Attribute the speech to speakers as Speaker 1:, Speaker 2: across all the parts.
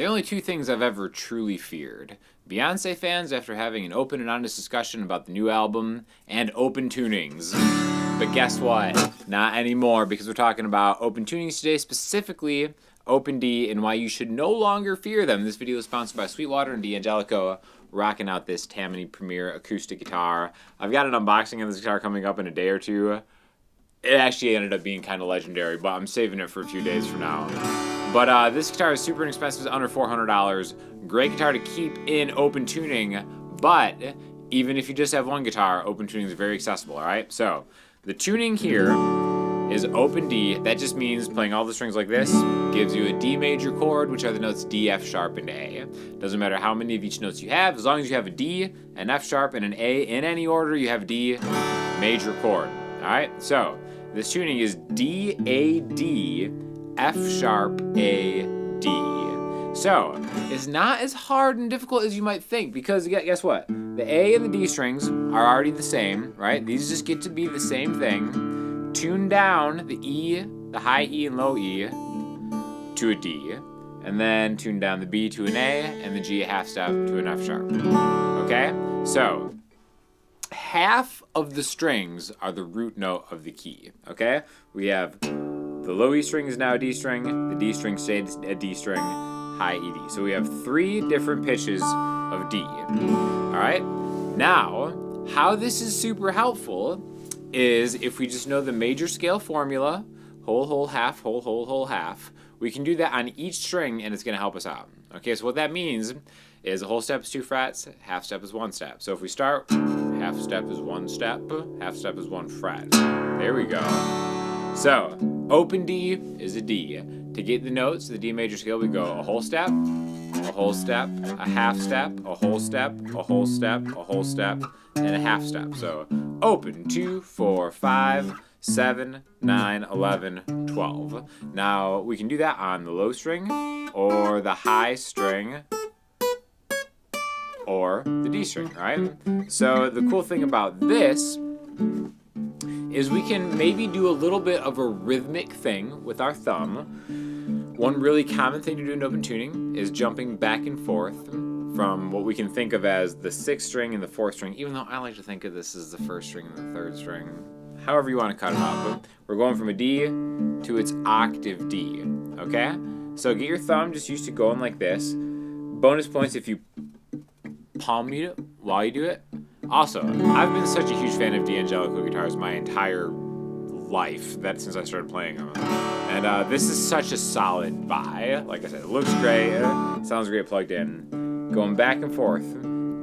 Speaker 1: The only two things I've ever truly feared. Beyonce fans after having an open and honest discussion about the new album, and open tunings. But guess what? Not anymore, because we're talking about open tunings today, specifically Open D, and why you should no longer fear them. This video is sponsored by Sweetwater and D'Angelico, rocking out this Tammany Premier acoustic guitar. I've got an unboxing of this guitar coming up in a day or two. It actually ended up being kind of legendary, but I'm saving it for a few days from now. But this guitar is super inexpensive, it's under $400. Great guitar to keep in open tuning, but even if you just have one guitar, open tuning is very accessible, alright? So, the tuning here is open D. That just means playing all the strings like this gives you a D major chord, which are the notes D, F sharp, and A. Doesn't matter how many of each notes you have, as long as you have a D, an F sharp, and an A in any order, you have a D major chord. Alright, so this tuning is D, A, D, F sharp, A, D. So, it's not as hard and difficult as you might think, because guess what? The A and the D strings are already the same, right? These just get to be the same thing. Tune down the E, the high E and low E to a D, and then tune down the B to an A, and the G a half step to an F sharp. Okay? So, half of the strings are the root note of the key, okay? We have the low E string is now a D string, the D string stays a D string, high E, D. So we have 3 different pitches of D, all right? Now, how this is super helpful is if we just know the major scale formula, whole, whole, half, whole, whole, whole, half, we can do that on each string and it's gonna help us out. Okay, so what that means is a whole step is 2 frets, half step is 1 step. So if we start, half step is 1 step, half step is 1 fret. There we go. So, open D is a D. To get the notes, the D major scale, we go a whole step, a half step, a whole step, a whole step, a whole step, and a half step. So, open 2, 4, 5, 7, 9, 11, 12. Now, we can do that on the low string, or the high string, or the D string, right? So, the cool thing about this is we can maybe do a little bit of a rhythmic thing with our thumb. One really common thing to do in open tuning is jumping back and forth from what we can think of as the 6th string and the 4th string, even though I like to think of this as the 1st string and the 3rd string. However you want to cut them out, but we're going from a D to its octave D, okay? So get your thumb just used to going like this. Bonus points if you palm mute it while you do it. Also, I've been such a huge fan of D'Angelico guitars my entire life, since I started playing them. And this is such a solid buy. Like I said, it looks great, sounds great plugged in. Going back and forth,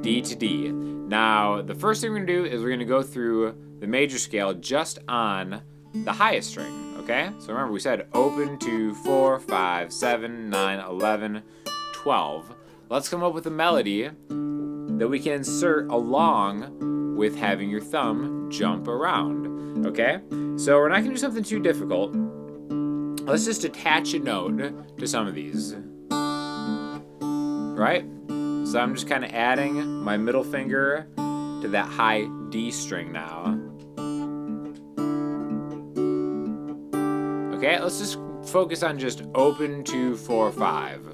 Speaker 1: D to D. Now, the first thing we're gonna do is we're gonna go through the major scale just on the highest string, okay? So remember, we said open 2, 4, 5, 7, 9, 11, 12. Let's come up with a melody that we can insert along with having your thumb jump around, okay? So we're not gonna do something too difficult. Let's just attach a note to some of these, right? So I'm just kind of adding my middle finger to that high D string now. Okay, let's just focus on just open 2, 4, 5.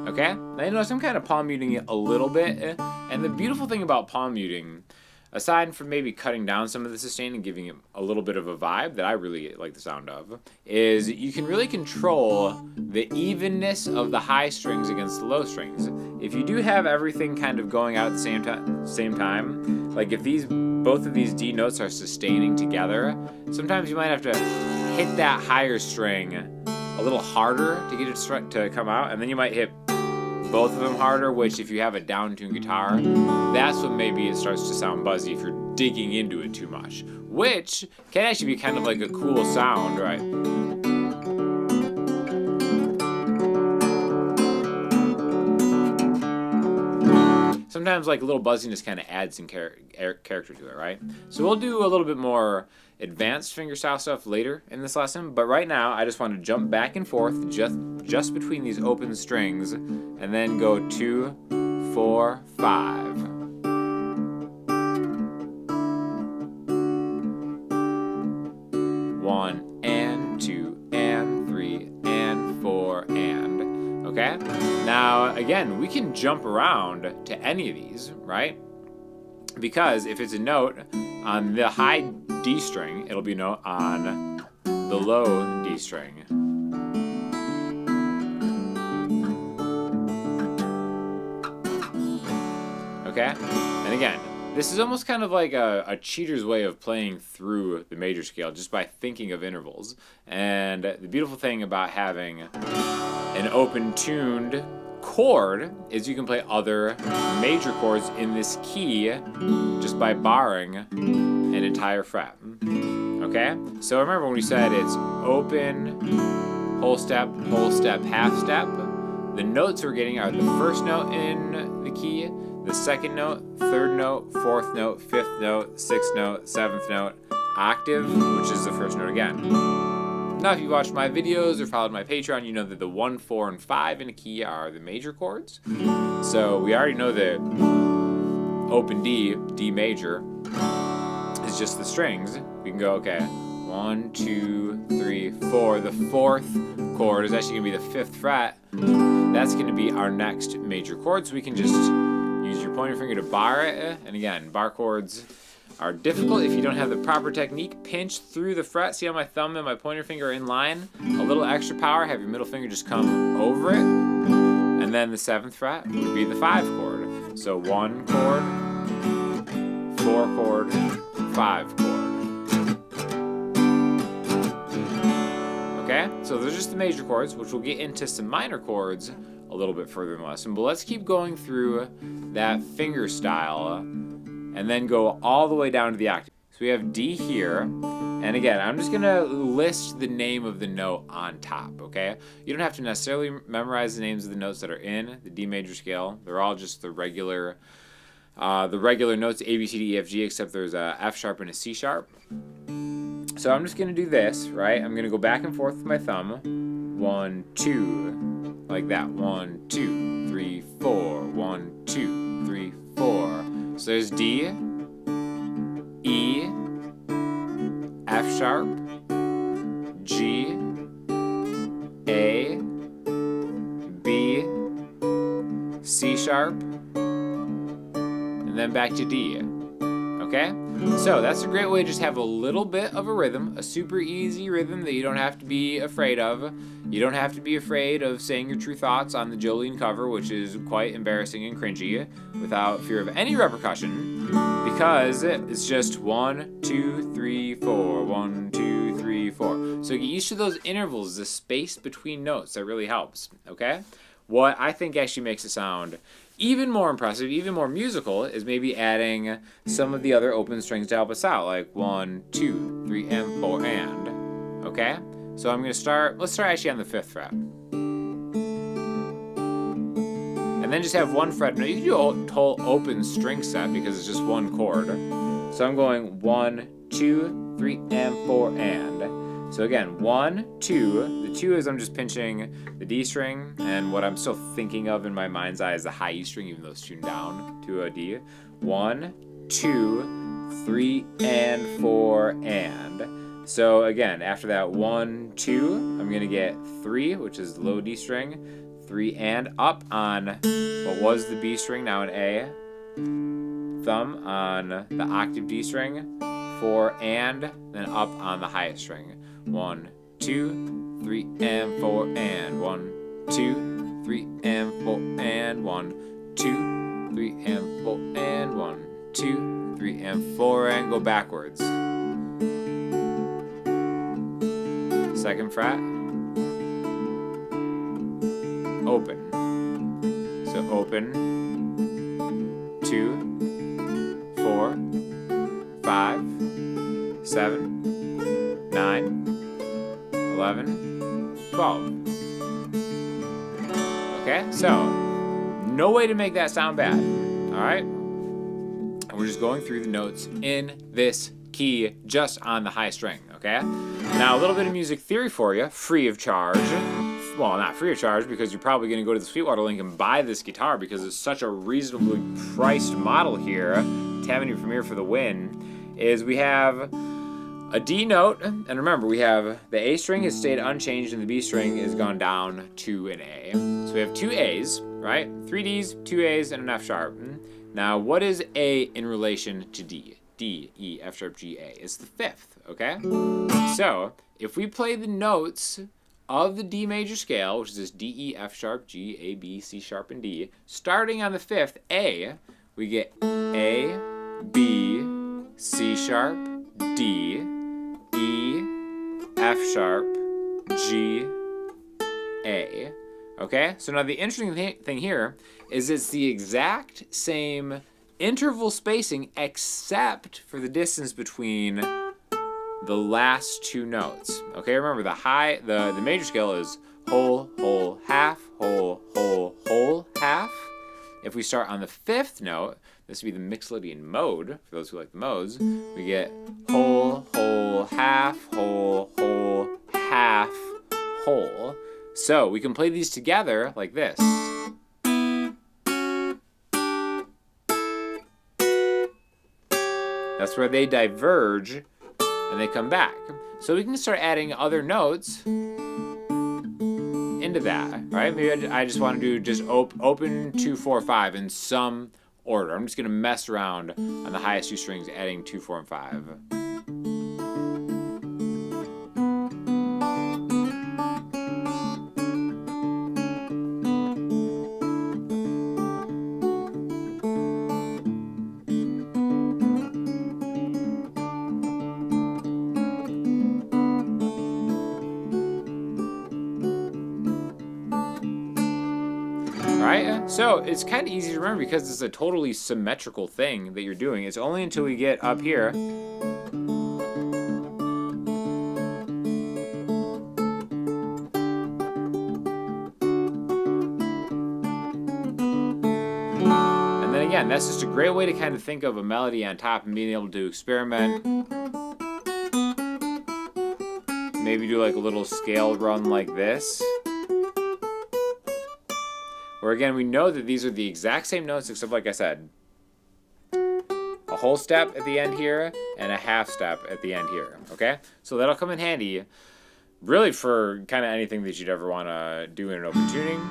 Speaker 1: Okay, now you notice I'm kind of palm muting it a little bit, and the beautiful thing about palm muting, aside from maybe cutting down some of the sustain and giving it a little bit of a vibe that I really like the sound of, is you can really control the evenness of the high strings against the low strings. If you do have everything kind of going out at the same time, like if both of these D notes are sustaining together, sometimes you might have to hit that higher string a little harder to get it to come out, and then you might hit both of them harder, which if you have a down-tuned guitar, that's when maybe it starts to sound buzzy if you're digging into it too much, which can actually be kind of like a cool sound, right? Sometimes like a little buzziness kind of adds some character to it, right? So we'll do a little bit more advanced fingerstyle stuff later in this lesson, but right now I just want to jump back and forth just between these open strings and then go 2, 4, 5. 1 and 2 and 3 and 4 and. Okay? Now, again, we can jump around to any of these, right? Because if it's a note on the high D string, it'll be a note on the low D string. Okay? And again, this is almost kind of like a cheater's way of playing through the major scale just by thinking of intervals. And the beautiful thing about having an open-tuned chord is you can play other major chords in this key just by barring an entire fret. Okay? So remember when we said it's open, whole step, half step. The notes we're getting are the first note in the key, the second note, third note, fourth note, fifth note, sixth note, seventh note, octave, which is the first note again. Now, if you've watched my videos or followed my Patreon, you know that the 1, 4, and 5 in a key are the major chords. So we already know that open D, D major, is just the strings. We can go, okay, 1, 2, 3, 4. The fourth chord is actually going to be the 5th fret. That's going to be our next major chord. So we can just use your pointer finger to bar it. And again, bar chords are difficult if you don't have the proper technique. Pinch through the fret. See how my thumb and my pointer finger are in line? A little extra power. Have your middle finger just come over it. And then the 7th fret would be the 5 chord. So 1 chord, 4 chord, 5 chord. Okay? So those are just the major chords, which we'll get into some minor chords a little bit further in the lesson. But let's keep going through that finger style and then go all the way down to the octave. So we have D here, and again, I'm just gonna list the name of the note on top, okay? You don't have to necessarily memorize the names of the notes that are in the D major scale. They're all just the regular notes, A, B, C, D, E, F, G, except there's a F sharp and a C sharp. So I'm just gonna do this, right? I'm gonna go back and forth with my thumb. 1, 2, like that. 1, 2, 3, 4. 1, 2, 3, 4. So there's D, E, F sharp, G, A, B, C sharp, and then back to D. Okay? So that's a great way to just have a little bit of a rhythm, a super easy rhythm that you don't have to be afraid of. You don't have to be afraid of saying your true thoughts on the Jolene cover, which is quite embarrassing and cringy, without fear of any repercussion, because it's just 1, 2, 3, 4, 1, 2, 3, 4. So get used to those intervals, the space between notes. That really helps, okay? What I think actually makes it sound even more impressive, even more musical, is maybe adding some of the other open strings to help us out, like 1, 2, 3, and 4, and. Okay? So I'm going to start, let's start actually on the 5th fret. And then just have one fret. Now you can do a whole open string set because it's just one chord. So I'm going 1, 2, 3, and 4, and. So again, 1, 2. The 2 is I'm just pinching the D string, and what I'm still thinking of in my mind's eye is the high E string, even though it's tuned down to a D. 1, 2, 3, and 4, and. So again, after that 1, 2, I'm gonna get 3, which is the low D string, 3 and up on what was the B string, now an A. Thumb on the octave D string, 4 and, then up on the highest string. 1, 2, 3, and 4, and 1, 2, 3, and 4, and 1, 2, 3, and 4, and 1, 2, 3, and 4, and go backwards. 2nd fret, open. So open, 2, 4, 5, 7, 9, 11, 12. Okay, so no way to make that sound bad. All right, and we're just going through the notes in this key just on the high string. Okay, now a little bit of music theory for you, free of charge. Well, not free of charge because you're probably going to go to the Sweetwater link and buy this guitar because it's such a reasonably priced model here. Tammany Premier for the win. Is we have a D note, and remember we have the A string has stayed unchanged and the B string has gone down to an A. So we have two A's, right? Three D's, two A's, and an F sharp. Now what is A in relation to D? D, E, F sharp, G, A. It's the fifth, okay? So if we play the notes of the D major scale, which is this D, E, F sharp, G, A, B, C sharp, and D, starting on the fifth, A, we get A, B, C sharp, D, E, F sharp, G, A. Okay? So now the interesting thing here is it's the exact same interval spacing except for the distance between the last two notes. Okay, remember the major scale is whole, whole, half, whole, whole, whole, half. If we start on the fifth note, this would be the Mixolydian mode, for those who like the modes, we get whole, whole, half, whole, whole, half, whole. So we can play these together like this. That's where they diverge and they come back. So we can start adding other notes into that, right? Maybe I just want to do just open 2, 4, 5 in some order. I'm just going to mess around on the highest two strings, adding 2, 4, and 5. Right? So it's kind of easy to remember because it's a totally symmetrical thing that you're doing. It's only until we get up here and then again, that's just a great way to kind of think of a melody on top and being able to experiment. Maybe do like a little scale run like this. Where again, we know that these are the exact same notes, except like I said, a whole step at the end here and a half step at the end here, okay? So that'll come in handy really for kind of anything that you'd ever want to do in an open tuning.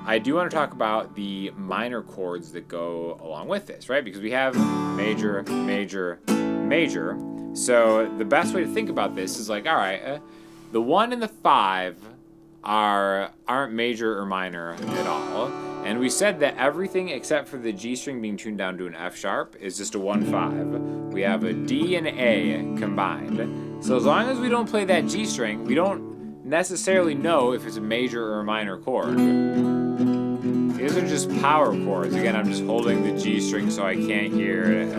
Speaker 1: I do want to talk about the minor chords that go along with this, right? Because we have major, major, major. So the best way to think about this is like, all right, the 1 and the 5 aren't major or minor at all. And we said that everything except for the G string being tuned down to an F sharp is just a 1-5. We have a D and A combined. So as long as we don't play that G string, we don't necessarily know if it's a major or a minor chord. These are just power chords. Again, I'm just holding the G string so I can't hear it.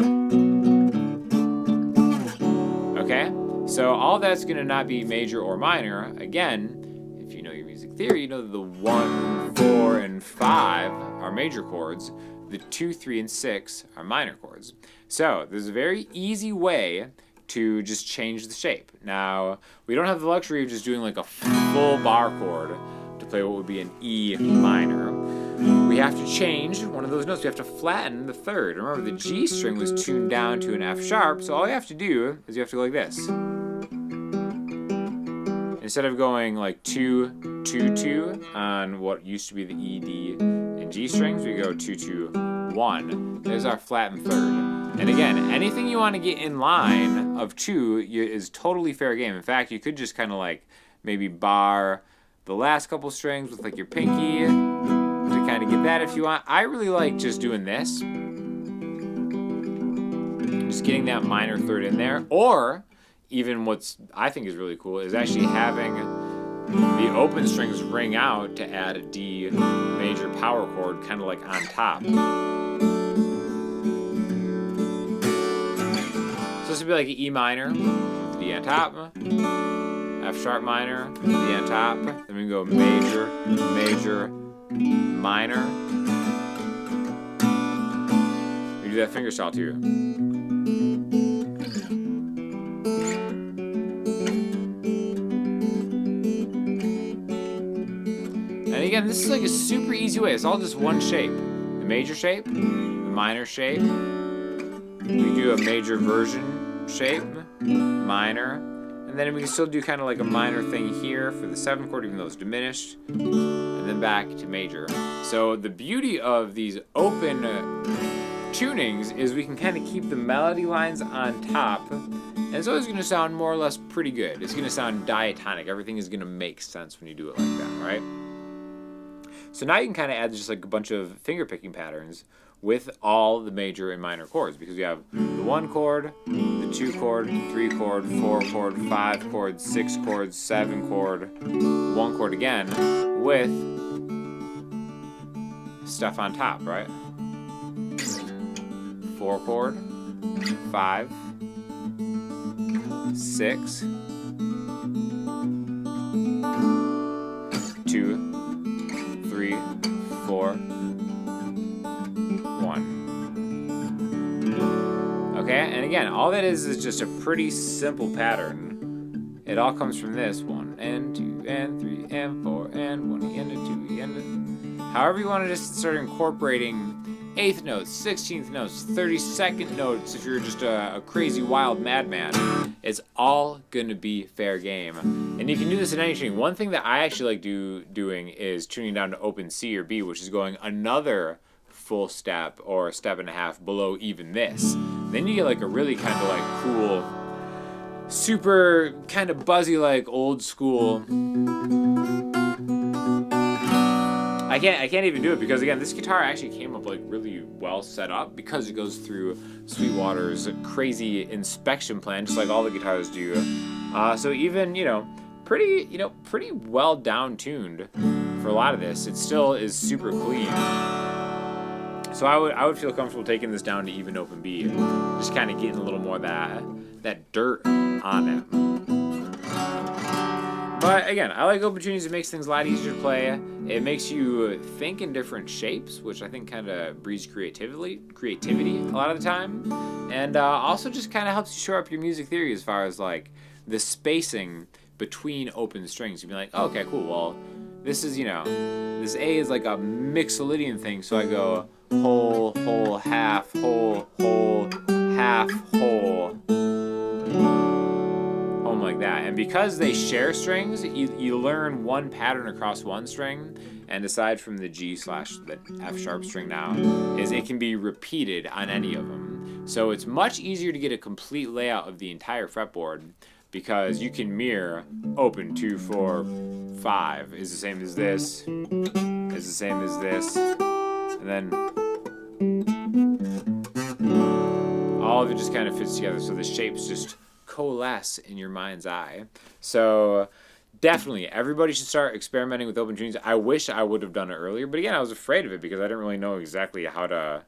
Speaker 1: Okay? So all that's going to not be major or minor. Again, if you know your music theory, you know that the 1, 4, and 5 are major chords. The 2, 3, and 6 are minor chords. So there's a very easy way to just change the shape. Now, we don't have the luxury of just doing like a full bar chord to play what would be an E minor. We have to change one of those notes. We have to flatten the third. Remember, the G string was tuned down to an F sharp, so all you have to do is you have to go like this. Instead of going like 2, 2, 2 on what used to be the E, D, and G strings, we go 2, 2, 1. There's our flattened third. And again, anything you want to get in line of 2 is totally fair game. In fact, you could just kind of like maybe bar the last couple strings with like your pinky to kind of get that if you want. I really like just doing this. Just getting that minor third in there. Or even what's I think is really cool is actually having the open strings ring out to add a D major power chord kind of like on top. So this would be like an E minor, D on top, F sharp minor, D on top, then we can go major, major, minor. We do that fingerstyle too. And again, this is like a super easy way. It's all just one shape. The major shape, the minor shape. We do a major version shape, minor, And then we can still do kind of like a minor thing here for the 7th chord, even though it's diminished. And then back to major. So the beauty of these open tunings is we can kind of keep the melody lines on top. And it's always going to sound more or less pretty good. It's going to sound diatonic. Everything is going to make sense when you do it like that, right? So now you can kind of add just like a bunch of finger picking patterns with all the major and minor chords, because we have the 1 chord, the 2 chord, 3 chord, 4 chord, 5 chord, 6 chord, 7 chord, 1 chord again, with stuff on top, right? 4 chord, 5, 6, 2, 3, 4, 1. Okay, and again, all that is just a pretty simple pattern. It all comes from this 1 and 2 and 3 and 4 and 1 and 2 and however you want to just start incorporating 8th notes, 16th notes, 32nd notes if you're just a crazy wild madman. It's all gonna be fair game. And you can do this in any tuning. One thing that I actually like doing is tuning down to open C or B, which is going another full step or a step and a half below even this. Then you get like a really kind of like cool, super kind of buzzy, like old school. I can't even do it because again, this guitar actually came up like really well set up because it goes through Sweetwater's crazy inspection plan, just like all the guitars do. So even pretty well down tuned for a lot of this, it still is super clean. So I would feel comfortable taking this down to even open B, just kind of getting a little more of that dirt on it. But again, I like open tunings. It makes things a lot easier to play. It makes you think in different shapes, which I think kind of breeds creativity a lot of the time. And also just kind of helps you shore up your music theory as far as like the spacing between open strings. You'd be like, oh, okay, cool. Well, this is, this A is like a mixolydian thing. So I go whole, whole, half, whole, half, whole. Like that. And because they share strings, you learn one pattern across one string, and aside from the G / the F sharp string now, is it can be repeated on any of them. So it's much easier to get a complete layout of the entire fretboard because you can mirror open 2, 4, 5 is the same as this, is the same as this, and then all of it just kind of fits together. So the shapes just coalesce in your mind's eye. So definitely everybody should start experimenting with open tunings. I wish I would have done it earlier, but again, I was afraid of it because I didn't really know exactly how to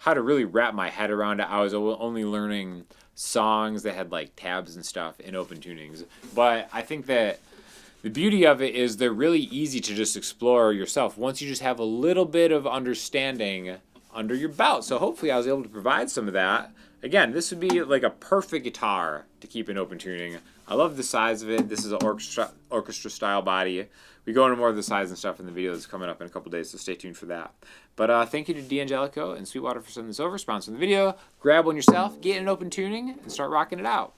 Speaker 1: really wrap my head around it. I was only learning songs that had like tabs and stuff in open tunings. But I think that the beauty of it is they're really easy to just explore yourself once you just have a little bit of understanding under your belt. So hopefully I was able to provide some of that. Again, this would be like a perfect guitar to keep in open tuning. I love the size of it. This is an orchestra style body. We go into more of the size and stuff in the video that's coming up in a couple days, so stay tuned for that. But thank you to D'Angelico and Sweetwater for sending this over, sponsoring the video. Grab one yourself, get an open tuning, and start rocking it out.